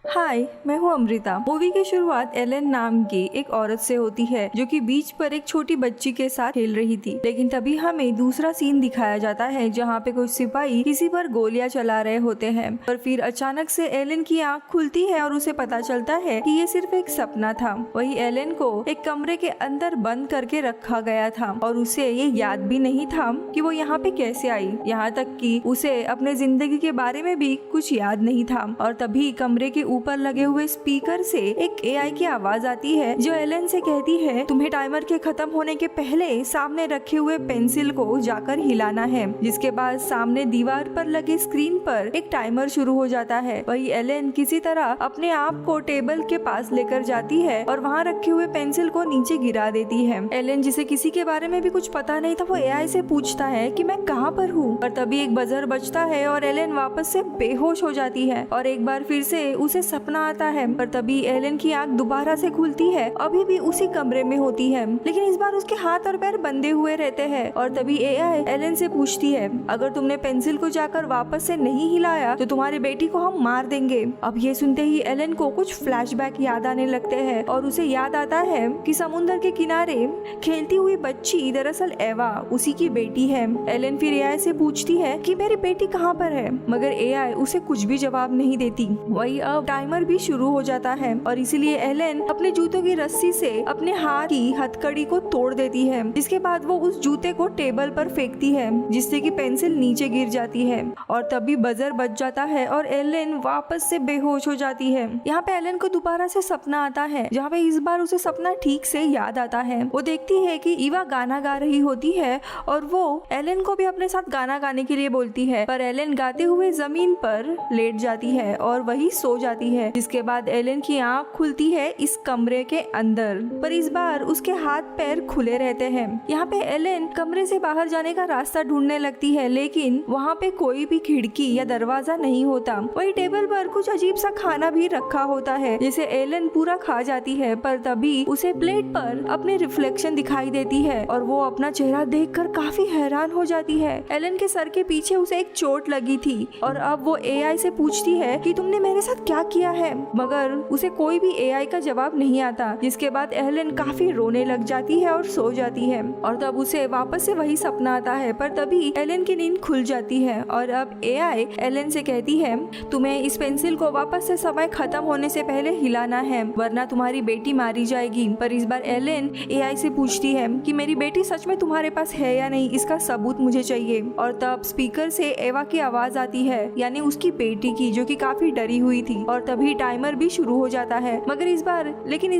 हाय, मैं हूँ अमृता। मूवी की शुरुआत एलन नाम की एक औरत से होती है जो कि बीच पर एक छोटी बच्ची के साथ खेल रही थी। लेकिन तभी हमें दूसरा सीन दिखाया जाता है जहाँ पे कुछ सिपाही किसी पर गोलियां चला रहे होते हैं। पर फिर अचानक से एलन की आंख खुलती है और उसे पता चलता है कि ये सिर्फ एक सपना था। वही एलन को एक कमरे के अंदर बंद करके रखा गया था और उसे ये याद भी नहीं था कि वो यहाँ पे कैसे आई। यहाँ तक कि उसे अपने जिंदगी के बारे में भी कुछ याद नहीं था। और तभी कमरे के ऊपर लगे हुए स्पीकर से एक एआई की आवाज आती है जो एलन से कहती है, तुम्हें टाइमर के खत्म होने के पहले सामने रखे हुए पेंसिल को जाकर हिलाना है। जिसके बाद सामने दीवार पर लगे स्क्रीन पर एक टाइमर शुरू हो जाता है। वही एलन किसी तरह अपने आप को टेबल के पास लेकर जाती है और वहाँ रखे हुए पेंसिल को नीचे गिरा देती है। एलन, जिसे किसी के बारे में भी कुछ पता नहीं था, वो एआई से पूछता है कि मैं कहाँ पर हूँ। पर तभी एक बजर बजता है और एलन वापस से बेहोश हो जाती है और एक बार फिर से उसे सपना आता है। पर तभी एलन की आंख दोबारा से खुलती है, अभी भी उसी कमरे में होती है, लेकिन इस बार उसके हाथ और पैर बंधे हुए रहते हैं। और तभी एआई एलन से पूछती है, अगर तुमने पेंसिल को जाकर वापस से नहीं हिलाया तो तुम्हारी बेटी को हम मार देंगे। अब ये सुनते ही एलन को कुछ फ्लैशबैक याद आने लगते हैं और उसे याद आता है कि समुद्र के किनारे खेलती हुई बच्ची दरअसल एवा उसी की बेटी है। एलन फिर एआई से पूछती है कि मेरी बेटी कहाँ पर है, मगर एआई उसे कुछ भी जवाब नहीं देती। वही अब टाइमर भी शुरू हो जाता है और इसीलिए एलन अपने जूतों की रस्सी से अपने हाथ की हथकड़ी को तोड़ देती है। जिसके बाद वो उस जूते को टेबल पर फेंकती है जिससे कि पेंसिल नीचे गिर जाती है और तभी बजर बज जाता है और एलन वापस से बेहोश हो जाती है। यहाँ पे एलन को दोबारा से सपना आता है जहाँ पे इस बार उसे सपना ठीक से याद आता है। वो देखती है कि ईवा गाना गा रही होती है और वो एलन को भी अपने साथ गाना गाने के लिए बोलती है, पर एलन गाते हुए जमीन पर लेट जाती है और वही सो जाती है। जिसके बाद एलन की आंख खुलती है इस कमरे के अंदर, पर इस बार उसके हाथ पैर खुले रहते हैं। यहाँ पे एलन कमरे से बाहर जाने का रास्ता ढूंढने लगती है, लेकिन वहाँ पे कोई भी खिड़की या दरवाजा नहीं होता। वही टेबल पर कुछ अजीब सा खाना भी रखा होता है जिसे एलन पूरा खा जाती है, पर तभी उसे प्लेट पर अपनी रिफ्लेक्शन दिखाई देती है और वो अपना चेहरा देखकर काफी हैरान हो जाती है। एलन के सर के पीछे उसे एक चोट लगी थी और अब वो एआई से पूछती है कि तुमने मेरे साथ क्या किया है, मगर उसे कोई भी एआई का जवाब नहीं आता। जिसके बाद एलन काफी रोने लग जाती है और सो जाती है और तब उसे वापस से वही सपना आता है, पर तभी एलन की नींद खुल जाती है और अब एआई एलन से कहती है, तुम्हें इस पेंसिल को वापस से समय खत्म होने से पहले हिलाना है वरना तुम्हारी बेटी मारी जाएगी। पर इस बार एलन एआई से पूछती है कि मेरी बेटी सच में तुम्हारे पास है या नहीं, इसका सबूत मुझे चाहिए। और तब स्पीकर से एवा की आवाज आती है, यानी उसकी बेटी की, जो कि काफी डरी हुई थी। और तभी टाइमर भी शुरू हो जाता है, मगर इस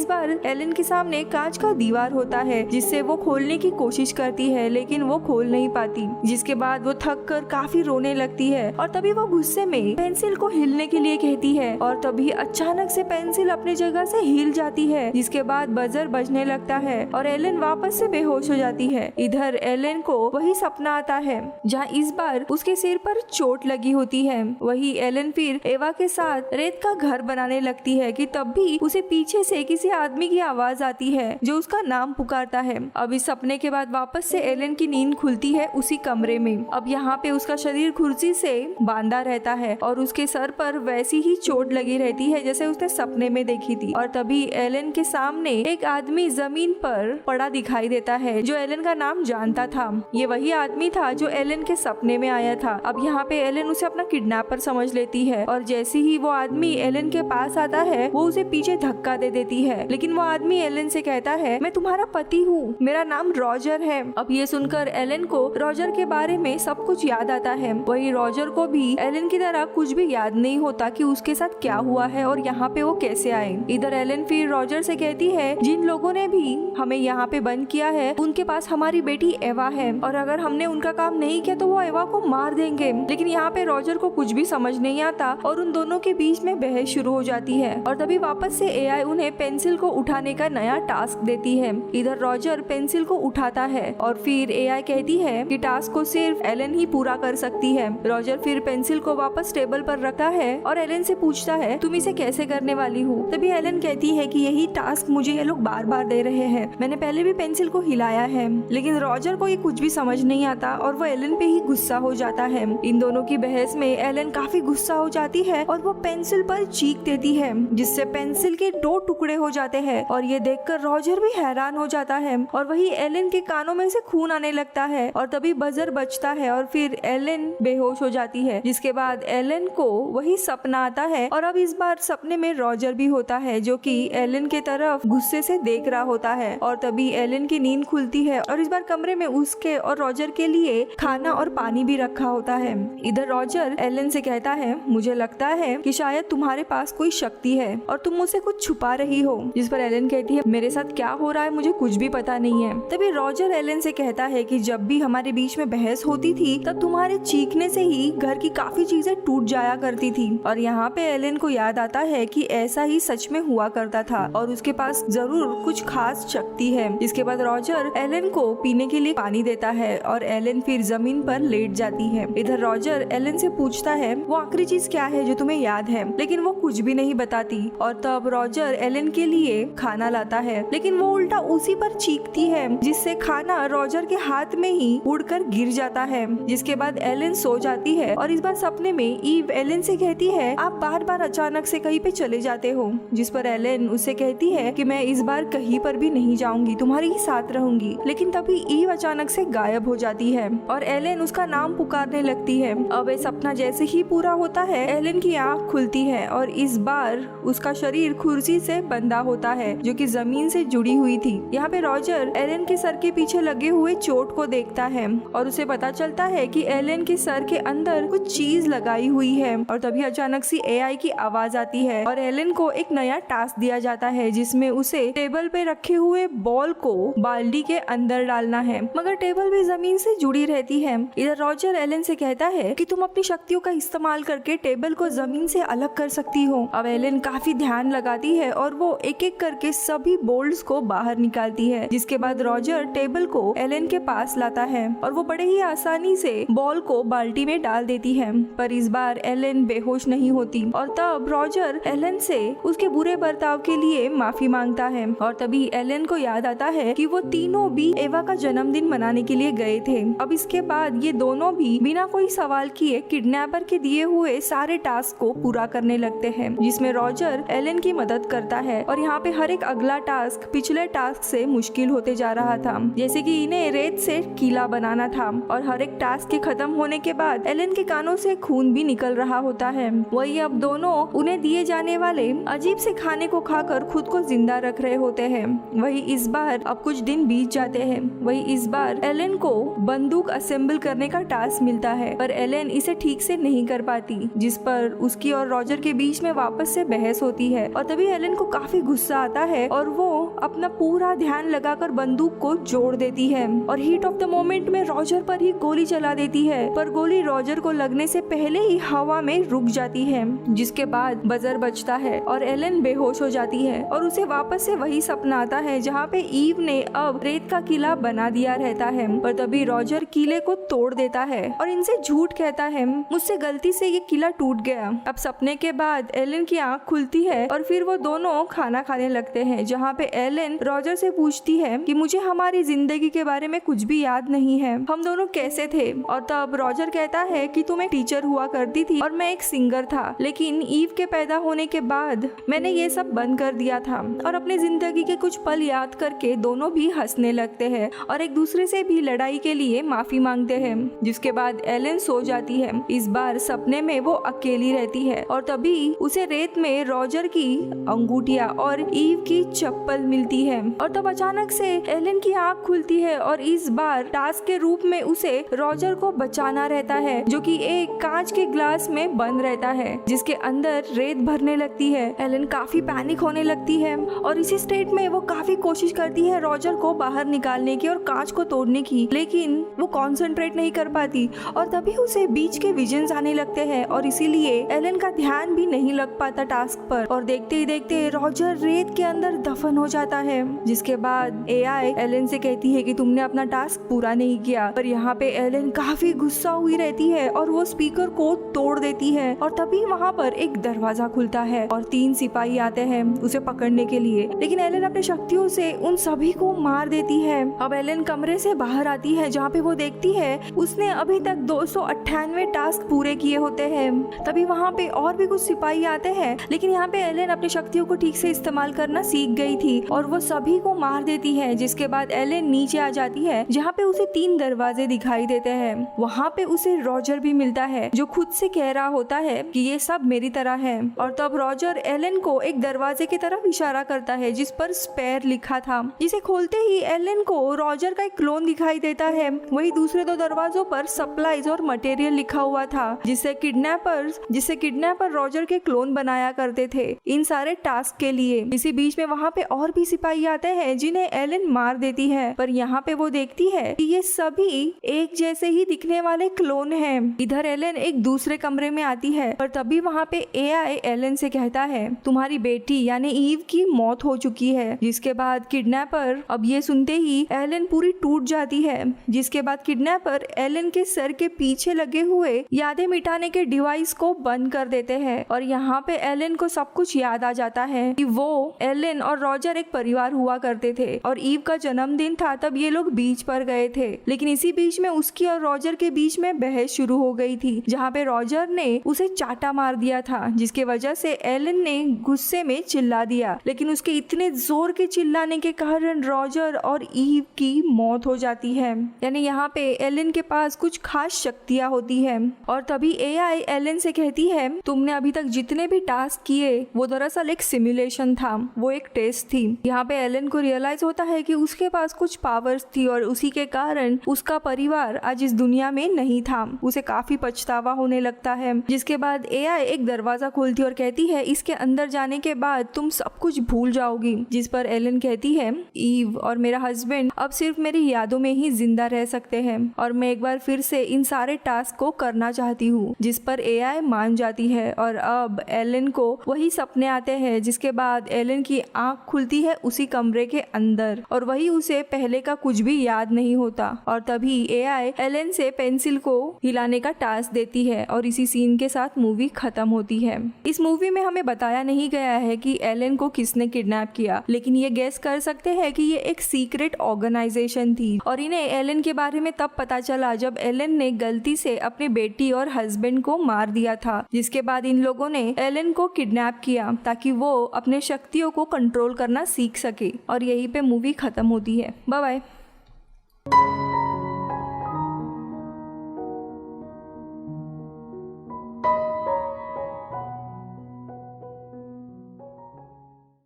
बार एलन के सामने कांच का दीवार होता है जिससे वो खोलने की कोशिश करती है, लेकिन वो खोल नहीं पाती। जिसके बाद वो थक कर काफी रोने लगती है और तभी वो गुस्से में पेंसिल को हिलने के लिए कहती है और तभी अचानक से पेंसिल अपनी जगह से हिल जाती है। जिसके बाद बजर बजने लगता है और एलन वापस से बेहोश हो जाती है। इधर एलन को वही सपना आता है जहाँ इस बार उसके सिर पर चोट लगी होती है। वही एलन फिर एवा के साथ रेत का घर बनाने लगती है कि तब भी उसे पीछे से किसी आदमी की आवाज आती है जो उसका नाम पुकारता है। अब इस सपने के बाद वापस से एलन की नींद खुलती है उसी कमरे में। अब यहाँ पे उसका शरीर कुर्सी से बांधा रहता है और उसके सर पर वैसी ही चोट लगी रहती है जैसे उसने सपने में देखी थी। और तभी एलन के सामने एक आदमी जमीन पर पड़ा दिखाई देता है जो एलन का नाम जानता था। ये वही आदमी था जो एलन के सपने में आया था। अब यहाँ पे एलन उसे अपना किडनैपर समझ लेती है और जैसे ही वो आदमी एलन के पास आता है वो उसे पीछे धक्का दे देती है, लेकिन वो आदमी एलन से कहता है, मैं तुम्हारा पति हूँ, मेरा नाम रॉजर है। अब ये सुनकर एलन को रॉजर के बारे में सब कुछ याद आता है। वही रॉजर को भी एलन की तरह कुछ भी याद नहीं होता कि उसके साथ क्या हुआ है और यहाँ पे वो कैसे आए। इधर एलन फिर रॉजर से कहती है, जिन लोगों ने भी हमें यहाँ पे बंद किया है उनके पास हमारी बेटी एवा है और अगर हमने उनका काम नहीं किया तो वो एवा को मार देंगे। लेकिन यहाँ पे रॉजर को कुछ भी समझ नहीं आता और उन दोनों के बीच में बहस शुरू हो जाती है और तभी वापस से एआई उन्हें पेंसिल को उठाने का नया टास्क देती है। इधर रॉजर पेंसिल को उठाता है और फिर एआई कहती है कि टास्क को सिर्फ एलन ही पूरा कर सकती है। रॉजर फिर पेंसिल को वापस टेबल पर रखता है और एलन से पूछता है, तुम इसे कैसे करने वाली हो। तभी एलन कहती है कि यही टास्क मुझे ये लोग बार बार दे रहे हैं, मैंने पहले भी पेंसिल को हिलाया है। लेकिन रॉजर को ये कुछ भी समझ नहीं आता और वो एलन पे ही गुस्सा हो जाता है। इन दोनों की बहस में एलन काफी गुस्सा हो जाती है और वो पेंसिल पर पर चीख देती है जिससे पेंसिल के 2 टुकड़े हो जाते हैं और ये देखकर रॉजर भी हैरान हो जाता है और वही एलन के कानों में से खून आने लगता है और तभी बजर बजता है और फिर एलन बेहोश हो जाती है। जिसके बाद एलन को वही सपना आता है और अब इस बार सपने में रॉजर भी होता है जो कि एलन के तरफ गुस्से से देख रहा होता है और तभी एलन की नींद खुलती है और इस बार कमरे में उसके और रॉजर के लिए खाना और पानी भी रखा होता है। इधर रॉजर एलन से कहता है, मुझे लगता है कि शायद तुम्हारे पास कोई शक्ति है और तुम मुझसे कुछ छुपा रही हो। जिस पर एलन कहती है, मेरे साथ क्या हो रहा है मुझे कुछ भी पता नहीं है। तभी रॉजर एलन से कहता है कि जब भी हमारे बीच में बहस होती थी तब तुम्हारे चीखने से ही घर की काफी चीजें टूट जाया करती थी। और यहाँ पे एलन को याद आता है कि ऐसा ही सच में हुआ करता था और उसके पास जरूर कुछ खास शक्ति है। इसके बाद रॉजर एलन को पीने के लिए पानी देता है और एलन फिर जमीन पर लेट जाती है। इधर रॉजर एलन से पूछता है वो आखिरी चीज क्या है जो तुम्हें याद है, लेकिन वो कुछ भी नहीं बताती। और तब रॉजर एलन के लिए खाना लाता है लेकिन वो उल्टा उसी पर चीखती है जिससे खाना रॉजर के हाथ में ही उड़कर गिर जाता है। जिसके बाद एलन सो जाती है और इस बार सपने में ईव एलन से कहती है, आप बार बार अचानक से कहीं पे चले जाते हो। जिस पर एलन उससे कहती है कि मैं इस बार कहीं पर भी नहीं जाऊंगी, तुम्हारे ही साथ रहूंगी। लेकिन तभी ईव अचानक से गायब हो जाती है और एलन उसका नाम पुकारने लगती है। अब ये सपना जैसे ही पूरा होता है एलन की आँख खुलती है और इस बार उसका शरीर कुर्सी से बंधा होता है जो कि जमीन से जुड़ी हुई थी। यहाँ पे रॉजर एलन के सर के पीछे लगे हुए चोट को देखता है और उसे पता चलता है कि एलन के सर के अंदर कुछ चीज लगाई हुई है। और तभी अचानक से एआई की आवाज आती है और एलन को एक नया टास्क दिया जाता है जिसमें उसे टेबल पे रखे हुए बॉल को बाल्टी के अंदर डालना है, मगर टेबल भी जमीन से जुड़ी रहती है। इधर रॉजर एलन से कहता है कि तुम अपनी शक्तियों का इस्तेमाल करके टेबल को जमीन से अलग कर सकती हो। अब एलन काफी ध्यान लगाती है और वो एक एक करके सभी बोल्ट्स को बाहर निकालती है। जिसके बाद रॉजर टेबल को एलन के पास लाता है और वो बड़े ही आसानी से बॉल को बाल्टी में डाल देती है, पर इस बार एलन बेहोश नहीं होती। और तब रॉजर एलन से उसके बुरे बर्ताव के लिए माफी मांगता है और तभी एलन को याद आता है कि वो तीनों भी एवा का जन्मदिन मनाने के लिए गए थे। अब इसके बाद ये दोनों भी बिना कोई सवाल किए किडनैपर के दिए हुए सारे टास्क को पूरा करने लगते हैं, जिसमें रॉजर एलन की मदद करता है। और यहाँ पे हर एक अगला टास्क पिछले टास्क से मुश्किल होते जा रहा था, जैसे कि इन्हें रेत से किला बनाना था। और हर एक टास्क के खत्म होने के बाद एलन के कानों से खून भी निकल रहा होता है। वही अब दोनों उन्हें दिए जाने वाले अजीब से खाने को खाकर खुद को जिंदा रख रहे होते हैं। वही इस बार अब कुछ दिन बीत जाते हैं। वही इस बार एलन को बंदूक असेंबल करने का टास्क मिलता है, पर एलन इसे ठीक से नहीं कर पाती, जिस पर उसकी और रॉजर के बीच में वापस से बहस होती है। और तभी एलन को काफी गुस्सा आता है और वो अपना पूरा ध्यान लगाकर बंदूक को जोड़ देती है और हीट ऑफ द मोमेंट में रॉजर पर ही गोली चला देती है, पर गोली रॉजर को लगने से पहले ही हवा में रुक जाती है। जिसके बाद बजर बजता है और एलन बेहोश हो जाती है और उसे वापस से वही सपना आता है जहाँ पे ईव ने अब रेत का किला बना दिया रहता है। पर तभी रॉजर किले को तोड़ देता है और इनसे झूठ कहता है, मुझसे गलती से ये किला टूट गया। अब सपने के बाद एलन की आँख खुलती है और फिर वो दोनों खाना खाने लगते हैं, जहाँ पे एलन रॉजर से पूछती है कि मुझे हमारी जिंदगी के बारे में कुछ भी याद नहीं है, हम दोनों कैसे थे। और तब रॉजर कहता है कि तुम एक टीचर हुआ करती थी और मैं एक सिंगर था, लेकिन ईव के पैदा होने के बाद मैंने ये सब बंद कर दिया था। और अपनी जिंदगी के कुछ पल याद करके दोनों भी हंसने लगते हैं और एक दूसरे से भी लड़ाई के लिए माफी मांगते हैं। जिसके बाद एलन सो जाती है। इस बार सपने में वो अकेली रहती है और तभी उसे रेत में रॉजर की अंगूठियां और ईव की चप्पल मिलती है। और तब अचानक से एलन की आँख खुलती है और इस बार टास्क के रूप में उसे रॉजर को बचाना रहता है, जो कि एक कांच के ग्लास में बंद रहता है जिसके अंदर रेत भरने लगती है। एलन काफी पैनिक होने लगती है और इसी स्टेट में वो काफी कोशिश करती है रॉजर को बाहर निकालने की और कांच को तोड़ने की, लेकिन वो कंसंट्रेट नहीं कर पाती और तभी उसे बीच के विजन्स आने लगते हैं और इसीलिए एलन का ध्यान भी नहीं लग पाता टास्क पर। और देखते ही देखते रॉजर रेत के अंदर दफन हो जाता है। जिसके बाद एआई एलन से कहती है कि तुमने अपना टास्क पूरा नहीं किया, पर यहाँ पे एलन काफी गुस्सा हुई रहती है और वो स्पीकर को तोड़ देती है। और तभी वहाँ पर एक दरवाजा खुलता है और 3 सिपाही आते हैं उसे पकड़ने के लिए, लेकिन एलन अपने शक्तियों से उन सभी को मार देती है। अब एलन कमरे से बाहर आती है जहाँ पे वो देखती है उसने अभी तक 298 टास्क पूरे किए होते हैं। तभी वहाँ पे और भी कुछ सिपाही आते हैं, लेकिन यहाँ पे एलन अपनी शक्तियों को ठीक से इस्तेमाल करना सीख गई थी और वो सभी को मार देती है। जिसके बाद एलन नीचे आ जाती है जहाँ पे उसे 3 दरवाजे दिखाई देते हैं। वहाँ पे उसे रॉजर भी मिलता है जो खुद से कह रहा होता है कि ये सब मेरी तरह है। और तब रॉजर एलन को एक दरवाजे की तरफ इशारा करता है जिस पर स्पेयर लिखा था, जिसे खोलते ही एलन को रॉजर का एक क्लोन दिखाई देता है। वही दूसरे 2 दरवाजों पर सप्लाईज और मटेरियल लिखा हुआ था जिसे किडनैपर रॉजर के क्लोन बनाया करते थे इन सारे टास्क के लिए। इसी बीच में वहाँ पे और भी सिपाही आते हैं जिन्हें एलन मार देती है, पर यहाँ पे वो देखती है कि ये सभी एक जैसे ही दिखने वाले क्लोन हैं। इधर एलन एक दूसरे कमरे में आती है, पर तभी वहाँ पे एआई एलन से कहता है तुम्हारी बेटी यानी ईव की मौत हो चुकी है। जिसके बाद किडनैपर अब ये सुनते ही एलन पूरी टूट जाती है। जिसके बाद किडनैपर एलन के सर के पीछे लगे हुए यादें मिटाने के डिवाइस को बंद कर देते हैं और यहाँ पे एलन को सब कुछ याद आ जाता है कि वो एलन और रॉजर एक परिवार हुआ करते थे और ईव का जन्मदिन था तब ये लोग बीच पर गए थे। लेकिन इसी बीच में उसकी और रॉजर के बीच में बहस शुरू हो गई थी जहाँ पे रॉजर ने उसे चाटा मार दिया था, जिसके वजह से एलन ने गुस्से में चिल्ला दिया। लेकिन उसके इतने जोर के चिल्लाने के कारण रॉजर और ईव की मौत हो जाती है। यानी यहाँ पे एलन के पास कुछ खास शक्तियाँ होती है। और तभी एआई एलन से कहती है तुमने अभी तक जितने भी टास्क किए वो दरअसल एक सिमुलेशन था, वो एक टेस्ट थी। यहाँ पे एलन को रियलाइज होता है कि उसके पास कुछ पावर्स थी और उसी के कारण उसका परिवार आज इस दुनिया में नहीं था। उसे काफी पछतावा होने लगता है। जिसके बाद एआई एक दरवाजा खोलती और कहती है इसके अंदर जाने के बाद तुम सब कुछ भूल जाओगी। जिस पर एलन कहती है ईव और मेरा हस्बैंड अब सिर्फ मेरी यादों में ही जिंदा रह सकते हैं और मैं एक बार फिर से इन सारे टास्क को करना चाहती हूँ। जिस पर एआई मान जाती है और अब एलन को वही सपने आते हैं। जिसके बाद एलन की आंख खुलती है उसी कमरे के अंदर और वही उसे पहले का कुछ भी याद नहीं होता। और तभी एआई एलन से पेंसिल को हिलाने का टास्क देती है और इसी सीन के साथ मूवी खत्म होती है। इस मूवी में हमें बताया नहीं गया है कि एलन को किसने किडनैप किया, लेकिन ये गेस कर सकते हैं कि ये एक सीक्रेट ऑर्गेनाइजेशन थी और इन्हें एलन के बारे में तब पता चला जब एलन ने गलती से अपनी बेटी और हस्बैंड को मार दिया था। जिसके बाद इन लोगों ने एलन को किडनैप किया ताकि वो अपने शक्तियों को कंट्रोल करना सीख सके और यहीं पे मूवी खत्म होती है। Bye bye.